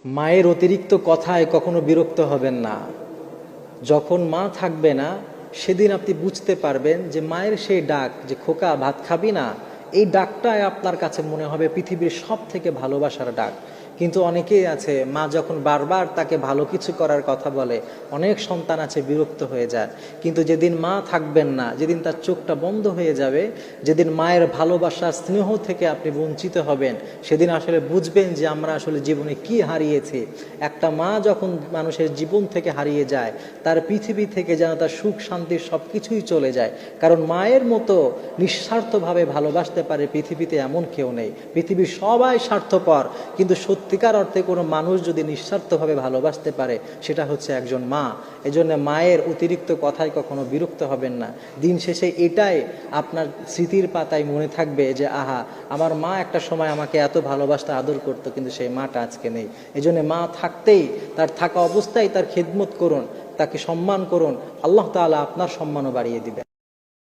মায়ের অতিরিক্ত কথায় কখনো বিরক্ত হবেন না। যখন মা থাকবে না সেদিন আপনি বুঝতে পারবেন যে মায়ের সেই ডাক, যে খোকা ভাত খাবি না, এই ডাকটাই আপনার কাছে মনে হবে পৃথিবীর সব থেকে ভালোবাসার ডাক। কিন্তু অনেকেই আছে, মা যখন বারবার তাকে ভালো কিছু করার কথা বলে, অনেক সন্তান আছে বিরক্ত হয়ে যায়। কিন্তু যেদিন মা থাকবেন না, যেদিন তার চোখটা বন্ধ হয়ে যাবে, যেদিন মায়ের ভালোবাসা স্নেহ থেকে আপনি বঞ্চিত হবেন, সেদিন আসলে বুঝবেন যে আমরা আসলে জীবনে কি হারিয়েছি। একটা মা যখন মানুষের জীবন থেকে হারিয়ে যায়, তার পৃথিবী থেকে যেন তার সুখ শান্তির সব কিছুই চলে যায়। কারণ মায়ের মতো নিঃস্বার্থভাবে ভালোবাসতে পারে পৃথিবীতে এমন কেউ নেই। পৃথিবীর সবাই স্বার্থপর, কিন্তু সত্যিকার অর্থে কোনো মানুষ যদি নিঃস্বার্থভাবে ভালোবাসতে পারে, সেটা হচ্ছে একজন মা। এজন্য মায়ের অতিরিক্ত কথায় কখনো বিরক্ত হবেন না। দিন শেষে এটাই আপনার স্মৃতির পাতায় মনে থাকবে যে আহা, আমার মা একটা সময় আমাকে এত ভালোবাসতে আদর করতো, কিন্তু সেই মাটা আজকে নেই। এজন্য মা থাকতেই, তার থাকা অবস্থায় তার খেদমত করুন, তাকে সম্মান করুন। আল্লাহ তাআলা আপনার সম্মানও বাড়িয়ে দিবেন।